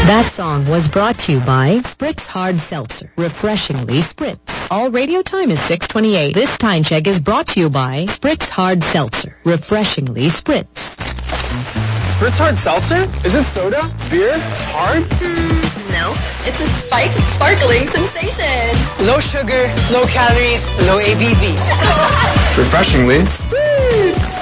That song was brought to you by Spritz Hard Seltzer. Refreshingly Spritz. All radio time is 6:28. This time check is brought to you by Spritz Hard Seltzer. Refreshingly Spritz. Spritz Hard Seltzer? Is it soda? Beer? Hard? No. It's a spiked, sparkling sensation. Low sugar, low calories, low ABV. Refreshingly Spritz.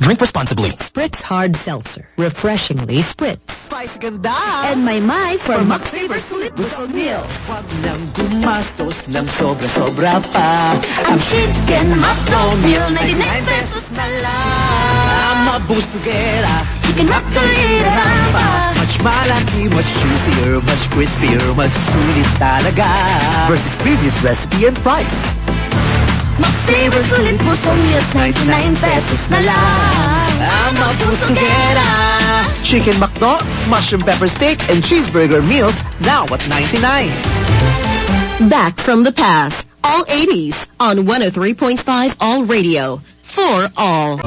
Drink responsibly. Spritz Hard Seltzer. Refreshingly Spritz. Spice ganda! And my for Max Saver Sulit Busog Meals. Wag nang gumastos ng sobra-sobra pa. Ang chicken hotdog meal, 99 pesos na lang. Mabus together. Chicken hotdog pa. Much malaki, much juicier, much crispier, much sulit talaga. Versus previous recipe and price. Max Saver Sulit Busog Meals, 99 pesos na lang. Ang mabus together. Chicken McDo, mushroom pepper steak, and cheeseburger meals now at 99. Back from the past. All 80s on 103.5 All Radio. For all.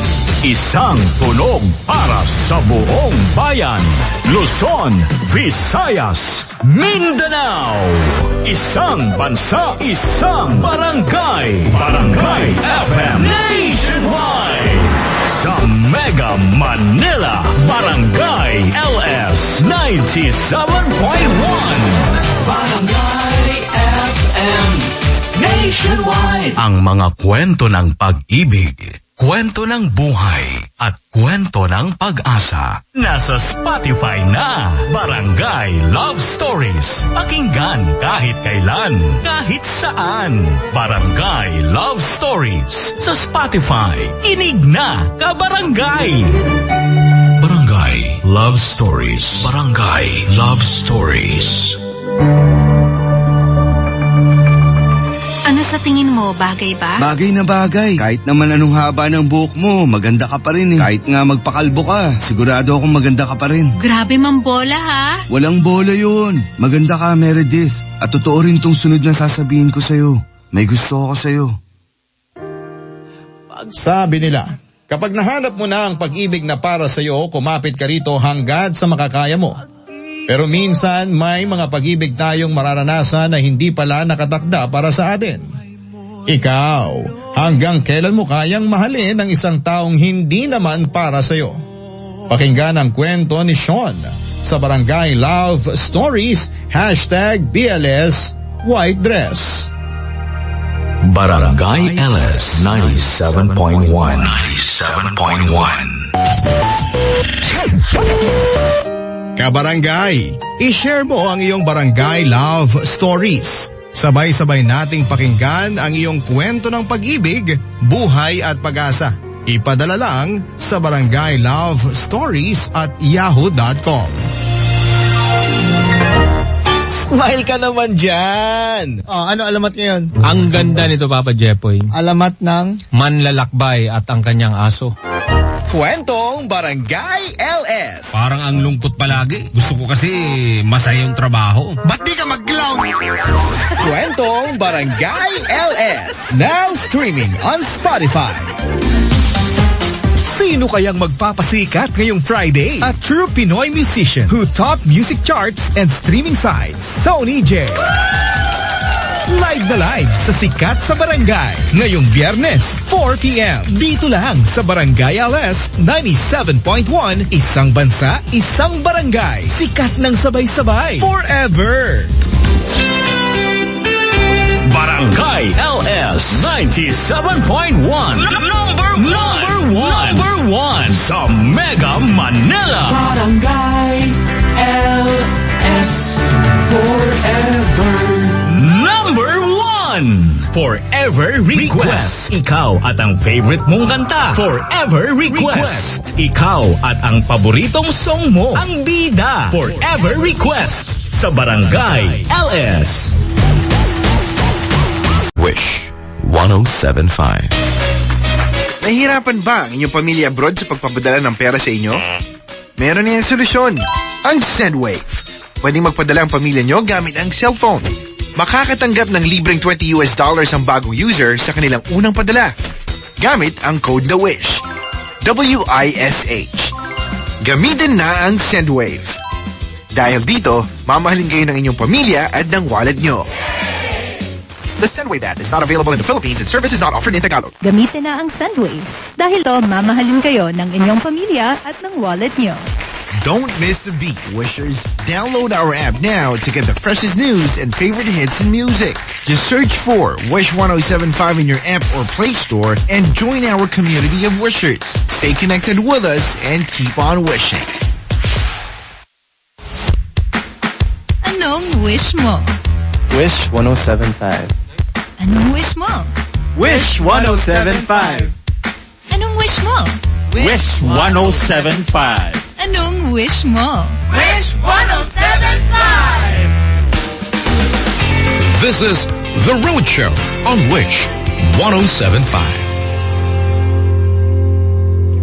Isang tunog para sa buong bayan. Luzon, Visayas, Mindanao. Isang bansa, isang barangay. Barangay FM Nationwide. Sa Mega Manila, Barangay LS 97.1. Barangay FM Nationwide. Ang mga kwento ng pag-ibig, kwento ng buhay, at kwento ng pag-asa. Nasa Spotify na. Barangay Love Stories. Pakinggan kahit kailan, kahit saan. Barangay Love Stories sa Spotify. Kinig na, kabarangay! Barangay Love Stories. Barangay Love Stories. Ano sa tingin mo, bagay ba? Bagay na bagay. Kahit naman anong haba ng buhok mo, maganda ka pa rin eh. Kahit nga magpakalbo ka, sigurado akong maganda ka pa rin. Grabe mambola ha? Walang bola yun. Maganda ka, Meredith. At totoo rin tong sunod na sasabihin ko sa'yo. May gusto ako sa'yo. Sabi nila, kapag nahanap mo na ang pag-ibig na para sa'yo, kumapit ka rito hanggat sa makakaya mo. Pero minsan may mga pag-ibig tayong mararanasan na hindi pala nakatakda para sa atin. Ikaw, hanggang kailan mo kayang mahalin ang isang taong hindi naman para sa'yo? Pakinggan ang kwento ni Sean sa Barangay Love Stories, #BLS White Dress. Barangay LS 97.1. 97.1. Kabarangay, i-share mo ang iyong Barangay Love Stories. Sabay-sabay nating pakinggan ang iyong kwento ng pag-ibig, buhay at pag-asa. Ipadala lang sa barangaylovestories@yahoo.com. Smile ka naman dyan! Ano alamat ngayon? Ang ganda nito, Papa Jepoy. Alamat ng? Manlalakbay at ang kanyang aso. Kwentong Barangay LS. Parang ang lungkot palagi. Gusto ko kasi masaya yung trabaho. Ba't di ka mag-glow? Kwentong Barangay LS. Now streaming on Spotify. Sino kayang magpapasikat ngayong Friday? A true Pinoy musician who topped music charts and streaming sites. Tony J. Live na live sa Sikat sa Barangay. Ngayong Biyernes, 4 p.m. Dito lang sa Barangay LS 97.1. Isang bansa, isang barangay. Sikat ng sabay-sabay. Forever! Barangay LS 97.1. Number one sa Mega Manila. Barangay LS Forever. Forever Request. Ikaw at ang favorite mong kanta. Forever Request. Ikaw at ang paboritong song mo. Ang bida. Forever Request sa Barangay LS. Wish 107.5. Nahihirapan ba ang inyong pamilya abroad sa pagpapadala ng pera sa inyo? Meron niyang solusyon. Ang Sendwave. Pwedeng magpadala ang pamilya nyo gamit ang cellphone. Makakatanggap ng libreng $20 ang bagong user sa kanilang unang padala. Gamit ang code na WISH. WISH. Gamitin na ang Sendwave. Dahil dito, mamahalin kayo ng inyong pamilya at ng wallet nyo. The Sendwave app is not available in the Philippines and service is not offered in Tagalog. Gamitin na ang Sendwave. Dahil to, mamahalin kayo ng inyong pamilya at ng wallet nyo. Don't miss a beat, Wishers. Download our app now to get the freshest news and favorite hits and music. Just search for Wish 1075 in your app or Play Store and join our community of Wishers. Stay connected with us and keep on wishing. Anong wish mo? Wish 1075. Anong wish mo? Wish 1075. Anong wish mo? Wish 1075. Anong wish mo? Wish 1075. This is The Road Show on Wish 1075.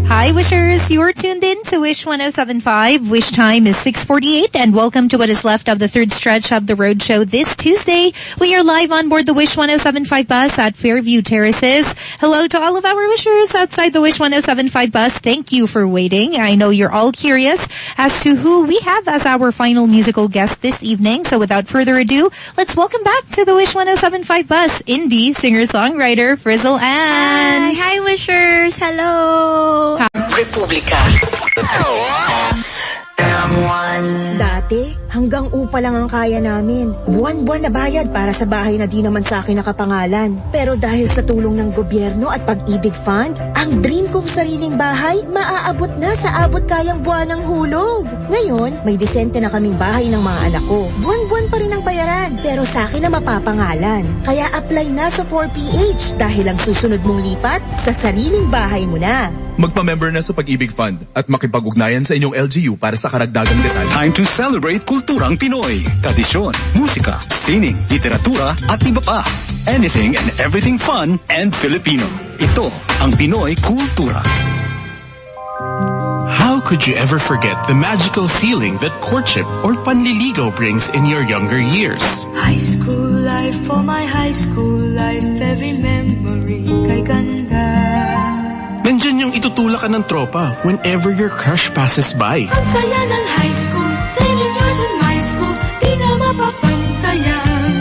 Hi, Wishers. You're tuned in to Wish 1075. Wish time is 6:48, and welcome to what is left of the third stretch of the road show this Tuesday. We are live on board the Wish 1075 bus at Fairview Terraces. Hello to all of our Wishers outside the Wish 1075 bus. Thank you for waiting. I know you're all curious as to who we have as our final musical guest this evening. So without further ado, let's welcome back to the Wish 1075 bus, indie singer-songwriter Frizzle Ann. Hi, Wishers. Hello. Republika. Dati, hanggang upa lang ang kaya namin. Buwan-buwan na bayad para sa bahay na di naman sa akin nakapangalan. Pero dahil sa tulong ng gobyerno at Pag-ibig Fund, ang dream kong sariling bahay maaabot na sa abot kayang buwan ng hulog. Ngayon, may disente na kaming bahay ng mga anak ko. Buwan-buwan pa rin ang bayaran, pero sa akin na mapapangalan. Kaya apply na sa 4PH dahil ang susunod mong lipat sa sariling bahay mo na. Magpa-member na sa Pag-ibig Fund at makipag-ugnayan sa inyong LGU para sa karagdagang detalye. Time to celebrate kulturang Pinoy. Tradisyon, musika, sining, literatura at iba pa. Anything and everything fun and Filipino. Ito ang Pinoy Kultura. How could you ever forget the magical feeling that courtship or panliligaw brings in your younger years? High school life, for my high school life, every memory kay ganda. Nandyan yung itutulak ka ng tropa whenever your crush passes by. Ang saya ng high school, same years in my school, di na mapapantayan.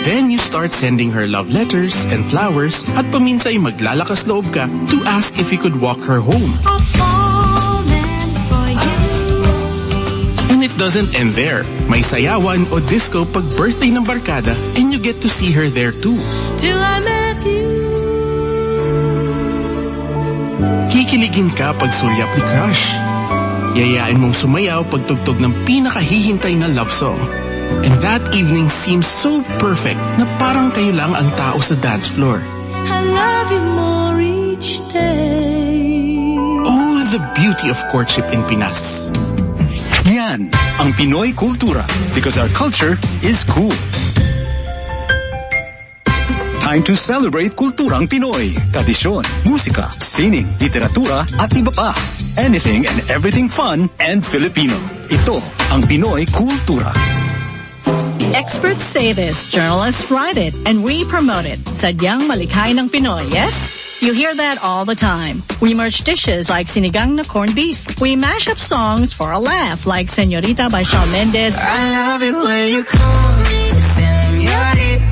Then you start sending her love letters and flowers at paminsay maglalakas loob ka to ask if you could walk her home. And it doesn't end there. May sayawan o disco pag birthday ng barkada and you get to see her there too. Till I met you. Kikiligin ka pag sulyap ni crush. Yayain mong sumayaw pag tugtog ng pinakahihintay na love song. And that evening seems so perfect na parang kayo lang ang tao sa dance floor. I love you more each day. Oh, the beauty of courtship in Pinas. Yan ang Pinoy Kultura because our culture is cool. Time to celebrate kulturang Pinoy. Tradisyon, musika, sining, literatura at iba pa. Anything and everything fun and Filipino. Ito ang Pinoy Kultura. Experts say this, journalists write it, and we promote it. Sadyang malikhay ng Pinoy, yes? You hear that all the time. We merge dishes like sinigang na corned beef. We mash up songs for a laugh like Señorita by Shawn Mendes. I love it when you call me Señorita.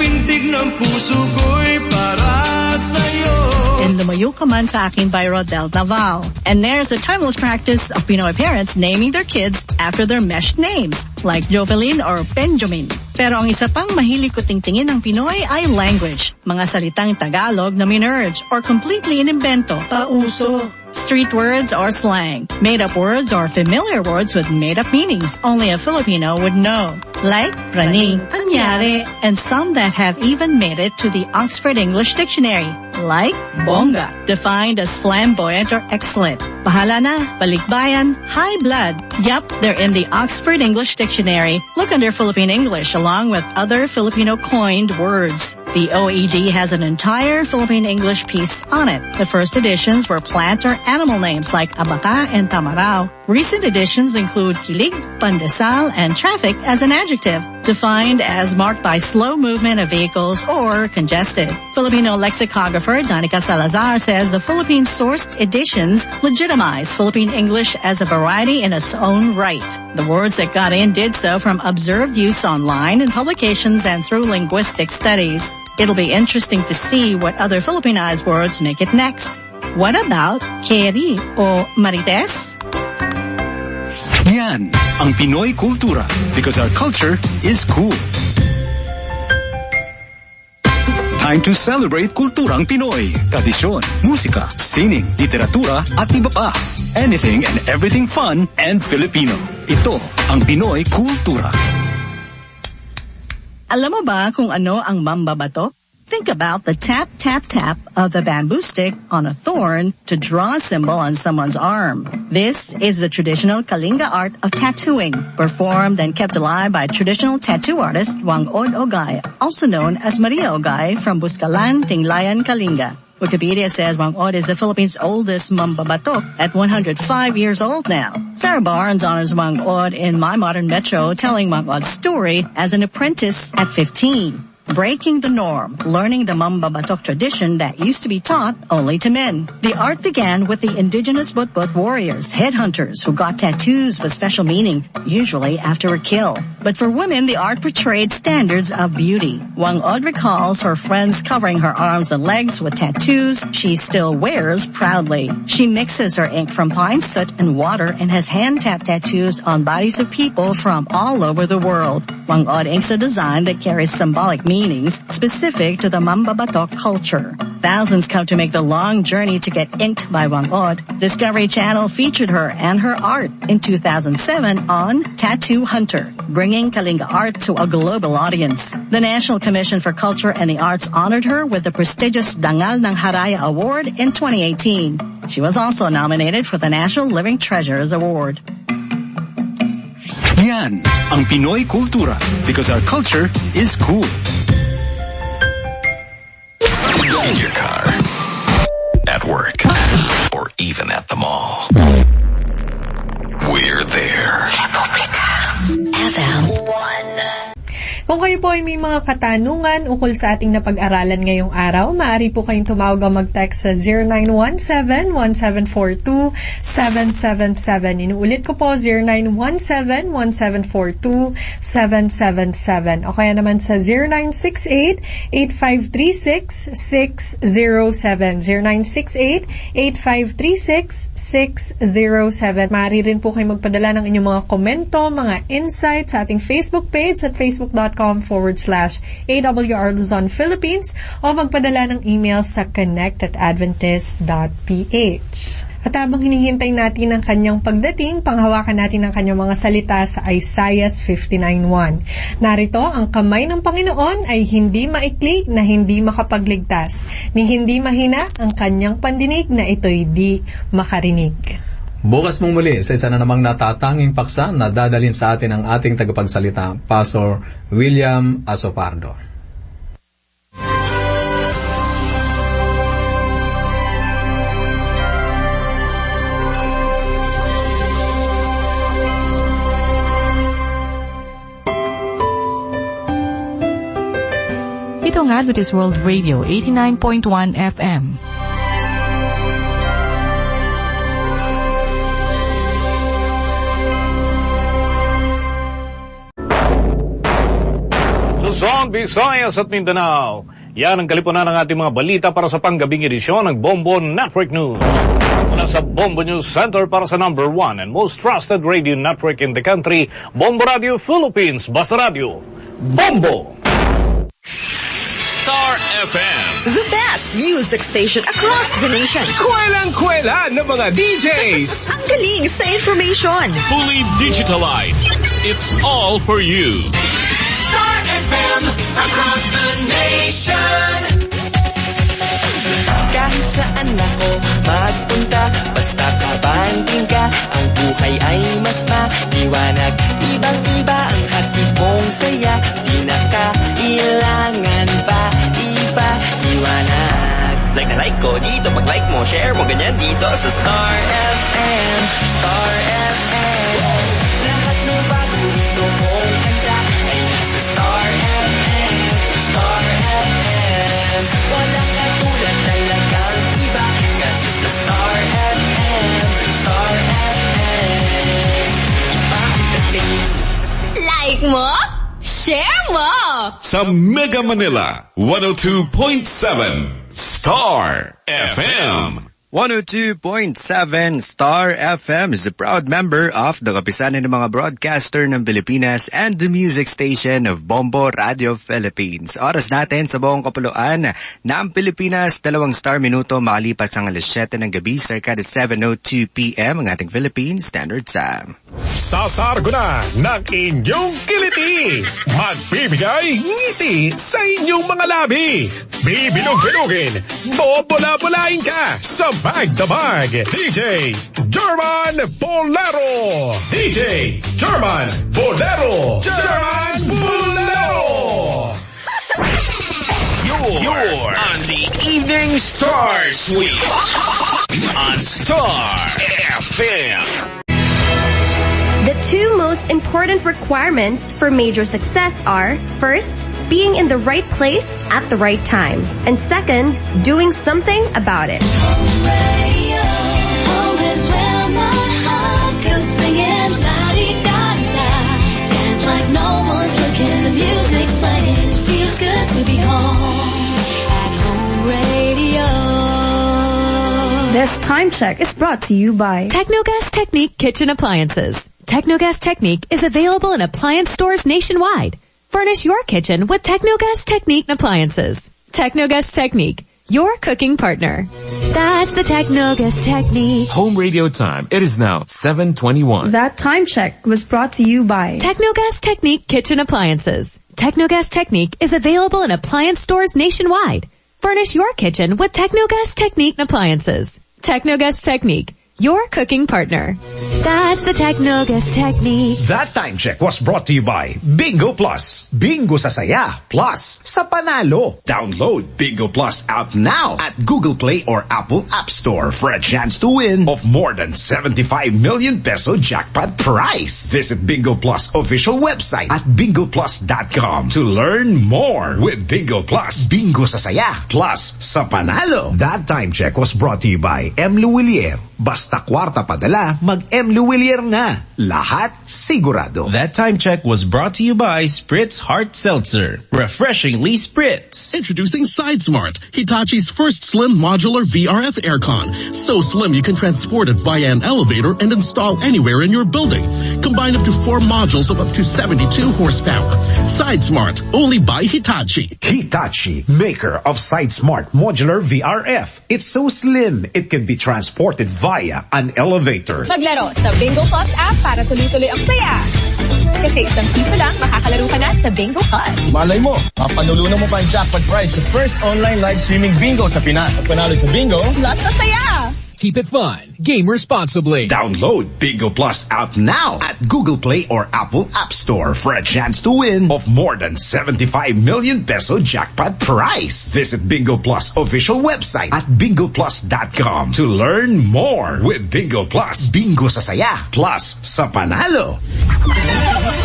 Pintig ng puso ko'y para sa'yo. And Lumayo Ka Man Sa Akin by Rodel Naval. And there's the timeless practice of Pinoy parents naming their kids after their meshed names, like Jovelyn or Benjamin. Pero ang isa pang mahilig ko tingtingin ng Pinoy ay language. Mga salitang Tagalog na minerge or completely inimbento. Pauso. Street words or slang. Made-up words or familiar words with made-up meanings only a Filipino would know. Like Rani, Anyare, and some that have even made it to the Oxford English Dictionary. Like bongga, defined as flamboyant or excellent. Bahala na, balikbayan, high blood. Yup, they're in the Oxford English Dictionary. Look under Philippine English along with other Filipino coined words. The OED has an entire Philippine English piece on it. The first editions were plant or animal names like abaca and tamarao, Recent additions include kilig, pandesal, and traffic as an adjective, defined as marked by slow movement of vehicles or congested. Filipino lexicographer Danica Salazar says the Philippine-sourced editions legitimize Philippine English as a variety in its own right. The words that got in did so from observed use online in publications and through linguistic studies. It'll be interesting to see what other Filipinized words make it next. What about Keri o Marites? Yan ang Pinoy Kultura because our culture is cool. Time to celebrate kulturang Pinoy. Tradisyon, musika, sining, literatura at iba pa. Anything and everything fun and Filipino. Ito ang Pinoy Kultura. Alam mo ba kung ano ang mambabatok? Think about the tap, tap, tap of the bamboo stick on a thorn to draw a symbol on someone's arm. This is the traditional Kalinga art of tattooing, performed and kept alive by traditional tattoo artist Wang-od Ogay, also known as Maria Ogay from Buscalan, Tinglayan, Kalinga. Wikipedia says Wang-od is the Philippines' oldest mambabatok at 105 years old now. Sarah Barnes honors Wang-od in My Modern Metro, telling Wang-od's story as an apprentice at 15. Breaking the norm, learning the mambabatok tradition that used to be taught only to men. The art began with the indigenous Butbut warriors, headhunters, who got tattoos with special meaning, usually after a kill. But for women, the art portrayed standards of beauty. Wang-od recalls her friends covering her arms and legs with tattoos she still wears proudly. She mixes her ink from pine soot and water and has hand-tapped tattoos on bodies of people from all over the world. Wang-od inks a design that carries symbolic meanings specific to the mambabatok culture. Thousands come to make the long journey to get inked by Wang-od. Discovery Channel featured her and her art in 2007 on Tattoo Hunter, bringing Kalinga art to a global audience. The National Commission for Culture and the Arts honored her with the prestigious Dangal ng Haraya Award in 2018. She was also nominated for the National Living Treasures Award. Yan ang Pinoy Kultura because our culture is cool. In your car, at work, or even at the mall. We're there. FM 1. Kung kayo po ay may mga katanungan ukol sa ating napag-aralan ngayong araw, maaari po kayong tumawag o mag-text sa 0917-1742-777. Inuulit ko po, 0917-1742-777. O kaya naman sa 0968-8536-607. 0968-8536-607. Maaari rin po kayong magpadala ng inyong mga komento, mga insights sa ating Facebook page at facebook.com/AWR Luzon, Philippines o magpadala ng email sa connect@adventist.ph. At habang hinihintay natin ang kanyang pagdating, panghawakan natin ang kanyang mga salita sa Isaiah 59:1. Narito, ang kamay ng Panginoon ay hindi maikli na hindi makapagligtas, ni hindi mahina ang kanyang pandinig na ito'y di makarinig. Bukas mong muli sa isa na namang natatanging paksa na dadalhin sa atin ang ating tagapagsalita, Pastor William Asopardo. Ito ang Adventist World Radio 89.1 FM. Luzon, Visayas at Mindanao. Yan ang kalipunan ng ating mga balita para sa panggabing edisyon ng Bombo Network News. Mula sa Bombo News Center para sa number 1 and most trusted radio network in the country, Bombo Radio Philippines, Basta Radio, Bombo! Star FM, the best music station across the nation. Kwelang-kwela ng mga DJs. Ang galing sa information. Fully digitalized. It's all for you. Star FM across the nation. Kahit saan ako magpunta, basta kabanding ka, ang buhay ay mas maliwanag. Ibang-iba ang hatid kong saya, di na kailangan pa iba liwanag. Like na like ko dito, pag like mo, I-share mo ganyan dito sa Star FM. Star FM. Lahat ng paborito mong kanta ay nasa Star FM. Star FM. Walang katulad talagang iba kasi sa Star FM. Star FM. Iba ang dating. Like mo? Share mo! Sa Mega Manila, 102.7 Star FM. 102.7 Star FM is a proud member of the Kapisanan ng mga broadcaster ng Pilipinas and the music station of Bombo Radio Philippines. Oras natin sa buong kapuluan ng Pilipinas, 2 star minuto makalipas ang alas 7 ng gabi, circa 7:02 p.m. ang ating Philippine Standard Time. Sasargo na ng inyong kiliti. Magbibigay ngiti sa inyong mga labi. Bibilog-bilogin, bobola-bolain ka sa bag-to-bag. DJ German Bolero. DJ German Bolero. German Bolero. You're on the Evening Star Suite on Star FM. The two most important requirements for major success are, first, being in the right place at the right time, and second, doing something about it. Home radio, home is where my heart goes singing, la-di-da-di-da. Dance like no one's looking, the music's playing, it feels good to be home at Home Radio. This time check is brought to you by Technogas Technique Kitchen Appliances. Technogas Technique is available in appliance stores nationwide. Furnish your kitchen with Technogas Technique appliances. Technogas Technique, your cooking partner. That's the Technogas Technique. Home radio time. It is now 7:21. That time check was brought to you by Technogas Technique Kitchen Appliances. Technogas Technique is available in appliance stores nationwide. Furnish your kitchen with Technogas Technique appliances. Technogas Technique, your cooking partner. That's the Technogas Technique. That time check was brought to you by Bingo Plus. Bingo sa saya, plus sa panalo. Download Bingo Plus app now at Google Play or Apple App Store for a chance to win of more than 75 million peso jackpot prize. Visit Bingo Plus official website at bingoplus.com to learn more. With Bingo Plus, bingo sa saya, plus sa panalo. That time check was brought to you by M. Luwilier. Basta kwarta padala, mag-M. Luwilier na. Lahat sigurado. That time check was brought to you by Spritz Hard Seltzer. Refreshingly Spritz. Introducing SideSmart, Hitachi's first slim modular VRF aircon. So slim you can transport it via an elevator and install anywhere in your building. Combine up to 4 modules of up to 72 horsepower. SideSmart, only by Hitachi. Hitachi, maker of SideSmart modular VRF. It's so slim, it can be transported via an elevator. Maglaro sa Bingo Plus app para tuloy-tuloy ang saya. Kasi isang piso lang, makakalaro ka na sa Bingo Plus. Malay mo, mapanulunan mo pa ang jackpot prize sa first online live streaming bingo sa Pinas. At panalo sa bingo, plus na saya! Keep it fun. Game responsibly. Download Bingo Plus app now at Google Play or Apple App Store for a chance to win of more than 75 million peso jackpot prize. Visit Bingo Plus official website at bingoplus.com to learn more. With Bingo Plus, bingo sa saya, plus sa panalo.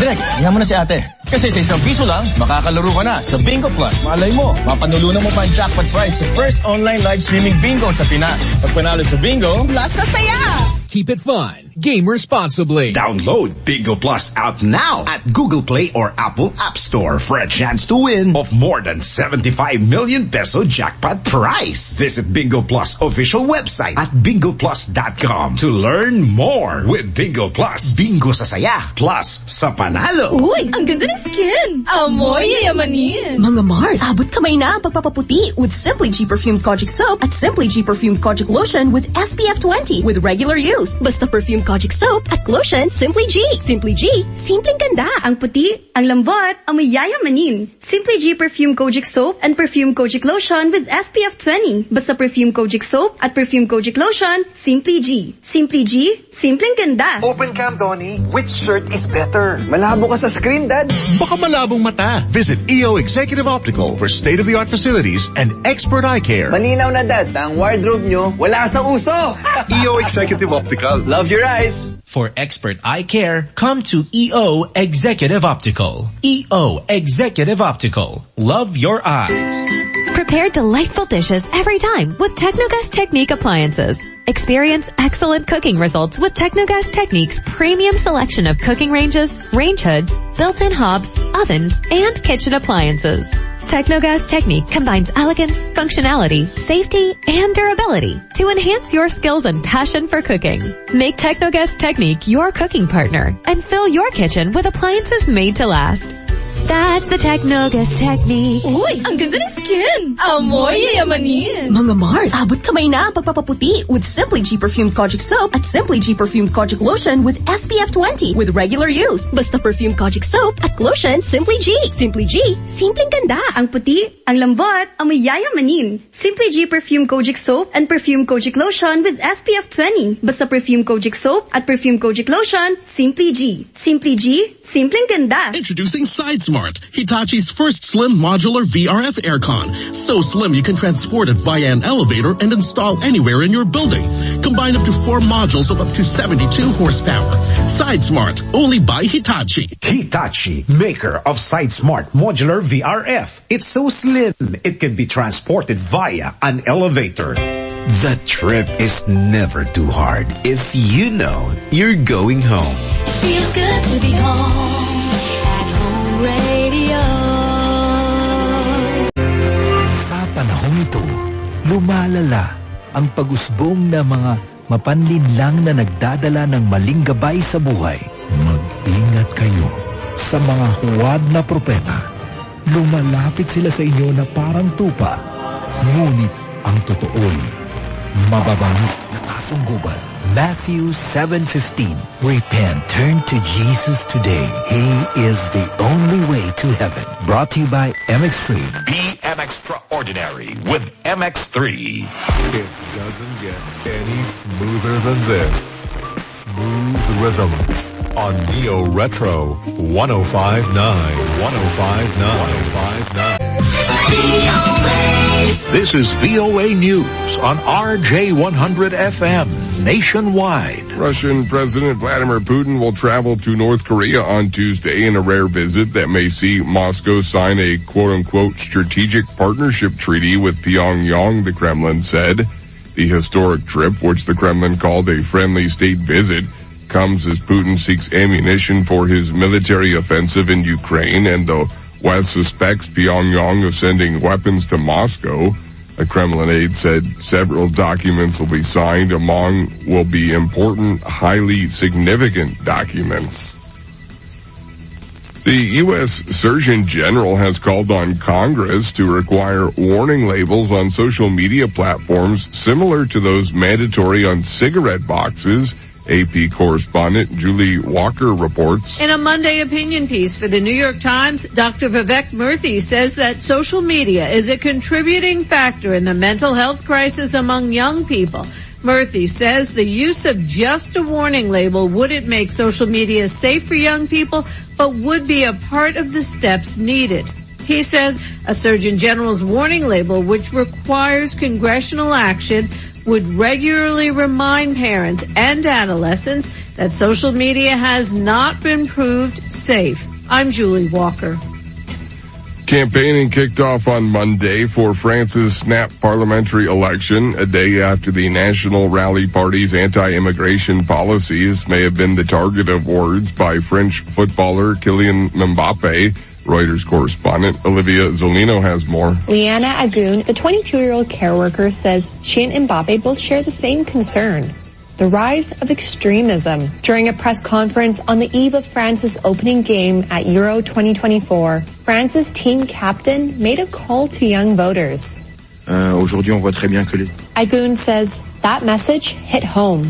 Direk, yan mo na si ate. Kasi sa isang piso lang, makakalaro ka na sa Bingo Plus. Malay mo, mapanulunan mo pa ang jackpot prize sa first online live streaming bingo sa Pinas. Pag panalo sa bingo, plus na saya! Keep it fun. Game responsibly. Download Bingo Plus app now at Google Play or Apple App Store for a chance to win of more than 75 million peso jackpot prize. Visit Bingo Plus official website at bingoplus.com to learn more. With Bingo Plus, bingo sa saya, plus sa panalo. Uy, ang ganda ng skin! Amoy yayamanin! Mga Mars, abot kamay na ang pagpapaputi with Simply G Perfumed Kojic Soap at Simply G Perfumed Kojic Lotion with SPF 20 with regular use. Basta perfume Kojic Soap at Lotion Simply G. Simply G, simpleng ganda. Ang puti, ang lambot, ang may yayamanin. Simply G Perfume Kojic Soap and Perfume Kojic Lotion with SPF 20. Basta Perfume Kojic Soap at Perfume Kojic Lotion, Simply G. Simply G, simpleng ganda. Open cam, Donnie. Which shirt is better? Malabo ka sa screen, Dad. Baka malabong mata. Visit EO Executive Optical for state-of-the-art facilities and expert eye care. Malinaw na, Dad. Ang wardrobe nyo, wala sa uso. EO Executive Optical. Love your eyes. For expert eye care, come to EO Executive Optical. EO Executive Optical. Love your eyes. Prepare delightful dishes every time with Technogas Technique appliances. Experience excellent cooking results with Technogas Technique's premium selection of cooking ranges, range hoods, built-in hobs, ovens, and kitchen appliances. Technogas Technique combines elegance, functionality, safety, and durability to enhance your skills and passion for cooking. Make Technogas Technique your cooking partner and fill your kitchen with appliances made to last. That's the Technogas Technique. Uy, ang ganda ng skin. Amoy yayamanin. Mga Mars, abot kamay na ang pagpapaputi with Simply G Perfumed Kojic Soap at Simply G Perfumed Kojic Lotion with SPF 20 with regular use. Basta Perfumed Kojic Soap at Lotion Simply G. Simply G, simpleng ganda. Ang puti, ang lambot, ang may yayamanin. Simply G Perfume Kojic Soap and Perfume Kojic Lotion with SPF 20. Basta Perfume Kojic Soap at Perfume Kojic Lotion, Simply G. Simply G, simpleng ganda. Introducing SideSmart, Hitachi's first slim modular VRF aircon. So slim you can transport it via an elevator and install anywhere in your building. Combine up to 4 modules of up to 72 horsepower. SideSmart, only by Hitachi. Hitachi, maker of SideSmart Modular VRF. It's so slim, it can be transported via an elevator. The trip is never too hard if you know you're going home. Feels good to be home. At Home Radio. Sa panahong ito, lumalala ang pag-usbong na mga mapanlinlang na nagdadala ng maling gabay sa buhay. Mag-ingat kayo sa mga huwad na propeta. Lumalapit sila sa inyo na parang tupa, ngunit ang totoo'y mababangis na kasungguban. Matthew 7:15. Repent, turn to Jesus today. He is the only way to heaven. Brought to you by MX3. Be an extraordinary with MX3. It doesn't get any smoother than this. Smooth Rhythm on Neo Retro 105.9. 105.9. This is VOA News on RJ100 FM nationwide. Russian President Vladimir Putin will travel to North Korea on Tuesday in a rare visit that may see Moscow sign a quote-unquote strategic partnership treaty with Pyongyang, the Kremlin said. The historic trip, which the Kremlin called a friendly state visit, comes as Putin seeks ammunition for his military offensive in Ukraine, and the West suspects Pyongyang of sending weapons to Moscow. A Kremlin aide said several documents will be signed. Among will be important, highly significant documents. The U.S. Surgeon General has called on Congress to require warning labels on social media platforms similar to those mandatory on cigarette boxes. AP correspondent Julie Walker reports. In a Monday opinion piece for the New York Times, Dr. Vivek Murthy says that social media is a contributing factor in the mental health crisis among young people. Murthy says the use of just a warning label wouldn't make social media safe for young people, but would be a part of the steps needed. He says a Surgeon General's warning label, which requires congressional action, would regularly remind parents and adolescents that social media has not been proved safe. I'm Julie Walker. Campaigning kicked off on Monday for France's snap parliamentary election, a day after the National Rally Party's anti-immigration policies may have been the target of words by French footballer Kylian Mbappe. Reuters correspondent Olivia Zolino has more. Liana Agoon, the 22-year-old care worker, says she and Mbappe both share the same concern: the rise of extremism. During a press conference on the eve of France's opening game at Euro 2024, France's team captain made a call to young voters. Aujourd'hui, on voit très bien que les... Agoon says that message hit home.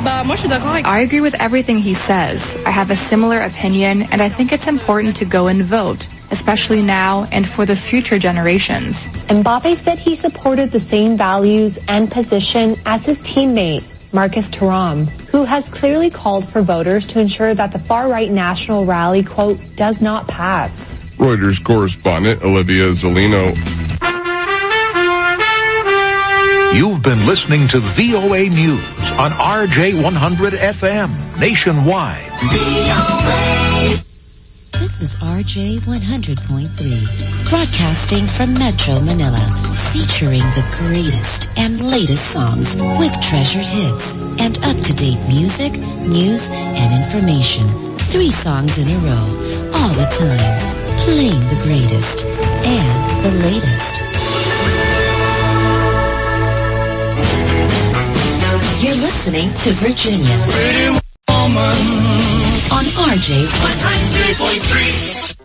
I agree with everything he says. I have a similar opinion, and I think it's important to go and vote, especially now and for the future generations. Mbappe said he supported the same values and position as his teammate, Marcus Thuram, who has clearly called for voters to ensure that the far-right national rally, quote, does not pass. Reuters correspondent Olivia Zolino. You've been listening to VOA News on RJ100 FM nationwide. This is RJ 100.3, broadcasting from Metro Manila, featuring the greatest and latest songs with treasured hits and up-to-date music, news, and information. 3 songs in a row, all the time, playing the greatest and the latest. You're listening to Virginia on RJ 100.3.